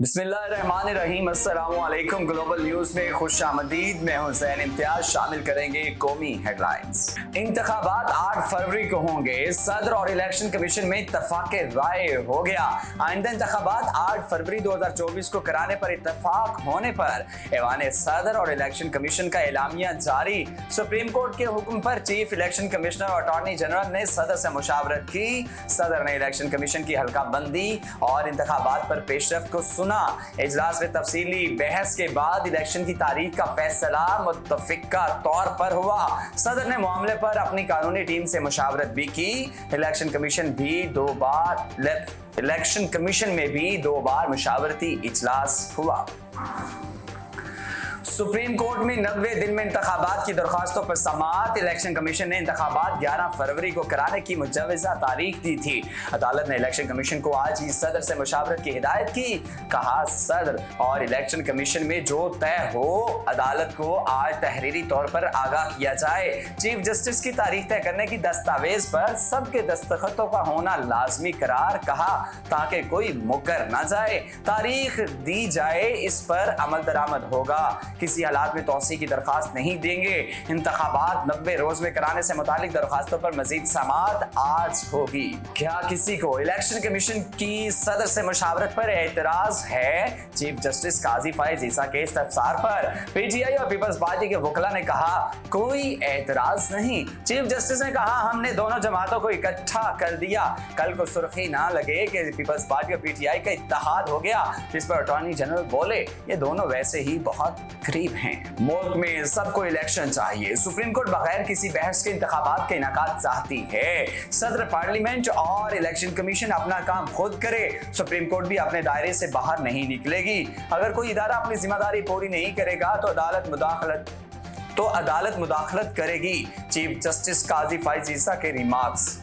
बिस्मिल्लाहिर्रहमानिर्रहीम, अस्सलामुअलैकुम। Global news में खुश आमदीद। मैं हूं ज़ैन इम्तियाज। शामिल करेंगे कौमी हेडलाइंस। इंतखाबात 8 फरवरी को होंगे। सदर और इलेक्शन कमीशन में इत्तफाक राय हो गया। आइंदा इंतखाबात 8 फरवरी 2024 को कराने पर इत्तफाक होने पर ऐवान सदर और इलेक्शन कमीशन का एलामिया जारी। सुप्रीम कोर्ट के हुक्म पर चीफ इलेक्शन कमिश्नर और अटॉर्नी जनरल ने सदर से मुशावरत की। सदर ने इलेक्शन कमीशन की हल्का बंदी और इंतखाबात पर पेशरफ्त को सुना। इजलास में तफसीली बहस के बाद इलेक्शन की तारीख का फैसला मुत्तफिका तौर पर हुआ। सदर ने मामले पर अपनी कानूनी टीम से मुशावरत भी की। इलेक्शन कमीशन में भी दो बार मुशावरती इजलास हुआ। सुप्रीम कोर्ट में 90 दिन में इंतखाबात की दरखास्तों पर समाअत। इलेक्शन कमीशन ने इंतखाबात 11 फरवरी को कराने की मुजव्वज़ा तारीख दी थी। अदालत ने इलेक्शन कमीशन को आज ही सदर से मुशावरत की हिदायत की। कहा, सदर और इलेक्शन कमीशन में जो तय हो अदालत को आज तहरीरी तौर पर आगाह किया जाए। चीफ जस्टिस की तारीख तय करने की दस्तावेज पर सबके दस्तखतों का होना लाजमी करार कहा, ताकि कोई मुकर न जाए। तारीख दी जाए, इस पर अमल दरामद होगा। किसी हालात में तौसी की दरखास्त नहीं देंगे। इंतखाबात 90 रोज में कराने से मुतालिक दरखास्तों पर मजीद समाअत आज होगी। क्या किसी को इलेक्शन कमीशन की सदर से मुशावरत पर एतराज है? चीफ जस्टिस काजी फाइज ईसा के इस्तफसार पर पीटीआई और पीपल्स पार्टी के वकला ने कहा, कोई एतराज नहीं। चीफ जस्टिस ने कहा, हमने दोनों जमातों को इकट्ठा कर दिया। कल को सुर्खी ना लगे कि पीपल्स पार्टी और पीटीआई का इत्तेहाद हो गया। जिस पर अटॉर्नी जनरल बोले, ये दोनों वैसे ही बहुत करीब हैं। मुल्क में सबको इलेक्शन चाहिए। सुप्रीम कोर्ट बगैर किसी बहस के इंतखाबात का इनेकाद चाहती है। सदर पार्लियामेंट और इलेक्शन कमीशन अपना काम खुद करे। सुप्रीम कोर्ट भी अपने दायरे से बाहर नहीं निकलेगी। अगर कोई इदारा अपनी जिम्मेदारी पूरी नहीं करेगा तो अदालत मुदाखलत करेगी। चीफ जस्टिस काजी फाइज ईसा के रिमार्क्स।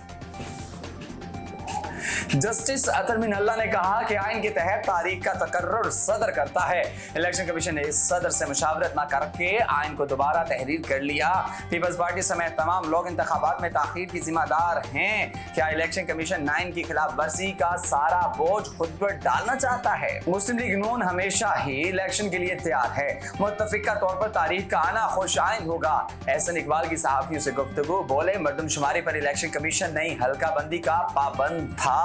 जस्टिस अतर मिनल्ला ने कहा कि आइन के तहत तारीख का तकर्रुर सदर करता है। इलेक्शन कमीशन ने इस सदर से मुशावरत न करके आइन को दोबारा तहरीर कर लिया। पीपल्स पार्टी समेत तमाम लोग इंतखाबात में ताखीर की जिम्मेदार हैं। क्या इलेक्शन कमीशन 9 की खिलाफ वर्जी का सारा बोझ खुद पर डालना चाहता है? मुस्लिम लीग नून हमेशा ही इलेक्शन के लिए तैयार है। मुत्तफिका तौर पर तारीख का आना खुश आइंद होगा। एहसन इकबाल की सहाफियों से गुफ्तगू। बोले, मर्दमशुमारी पर इलेक्शन कमीशन नहीं हल्का बंदी का पाबंद था।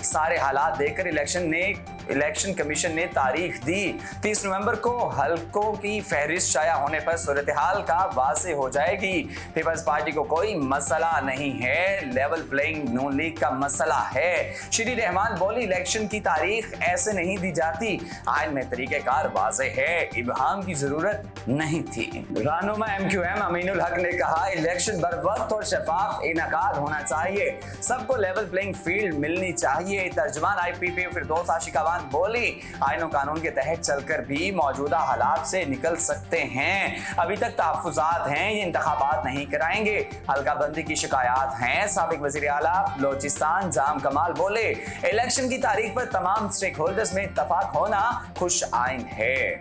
सारे हालात देखकर इलेक्शन कमीशन ने तारीख दी। 30 नवंबर को हलकों की फहरिस्त शाया होने पर सूरत हाल का वाज़ेह हो जाएगी। पीपल्स पार्टी को कोई मसला नहीं है, लेवल प्लेइंग नून लीग का मसला है। श्री रहमान बोली, इलेक्शन की तारीख ऐसे नहीं दी जाती। आइन में तरीक़ेकार वाज़ेह है, इबहाम की जरूरत नहीं थी। रहनुमा MQM अमीनुल हक ने कहा, इलेक्शन बर वक्त और शफाफ इनेकाद होना चाहिए। सबको लेवल प्लेइंग फील्ड मिलनी चाहिए। तर्जुमान IPP फिरदौस आशिकाबान बोली, आइन कानून के तहत चलकर भी मौजूदा हालात से निकल सकते हैं। अभी तक तहफ़्फ़ुज़ात हैं, ये इंतखाबात नहीं कराएंगे। हल्का बंदी की शिकायत हैं। साबिक वज़ीर आला बलोचिस्तान जाम कमाल बोले, इलेक्शन की तारीख पर तमाम स्टेक होल्डर्स में इत्तफाक होना खुश आइन है।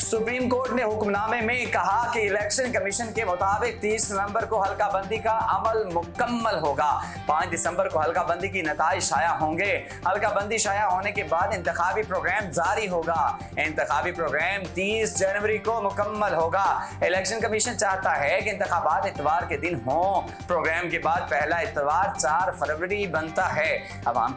सुप्रीम कोर्ट ने हुक्मनामे में कहा कि इलेक्शन कमीशन के मुताबिक 30 नवंबर को हल्का बंदी का अमल मुकम्मल होगा। 5 दिसंबर को हल्का बंदी की नताइज शाया होंगे। हल्का बंदी शाया होने के बाद इंतखाबी प्रोग्राम जारी होगा। इंतखाबी प्रोग्राम 30 जनवरी को मुकम्मल होगा। इलेक्शन कमीशन चाहता है कि इंतखाबात इतवार के दिन हो। प्रोग्राम के बाद पहला इतवार 4 फरवरी बनता है। अवाम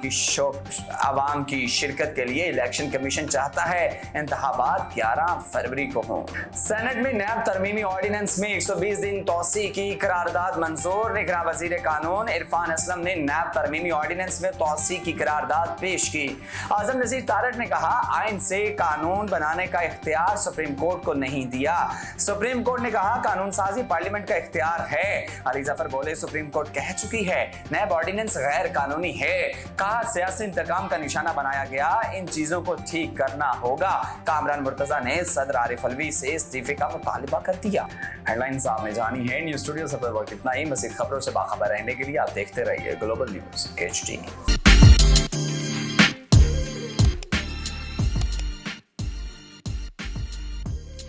की शिरकत के लिए इलेक्शन कमीशन चाहता है इंतखाबात 11 फरवरी को हो। सेनेट में नैब तरमीमी ऑर्डिनेंस में 120 दिन तौसी की करारदाद मंजूर। निगरां वजीर कानून इरफान असलम ने नैब तरमीमी ऑर्डिनेंस में तौसी की करारदाद पेश की। आजम नजीर तारक ने कहा, आइन से कानून बनाने का इख्तियार सुप्रीम कोर्ट को नहीं दिया। सुप्रीम कोर्ट ने कहा, कानून साजी पार्लियामेंट का इख्तियार है। अली जफर बोले, सुप्रीम कोर्ट कह चुकी है नैब ऑर्डिनेंस गैर कानूनी है। कहा, सियासी इंतकाम का निशाना बनाया गया, इन चीजों को ठीक करना होगा। कामरान मुर्तजा ने सदर आरिफ अलवी से इस्तीफे का मुतालिबा कर दिया। हेडलाइंस आपने जानी है। न्यूज़ स्टूडियो से पर वक्त इतना ही। मज़ीद खबरों से बाखबर रहने के लिए आप देखते रहिए ग्लोबल न्यूज़ HD।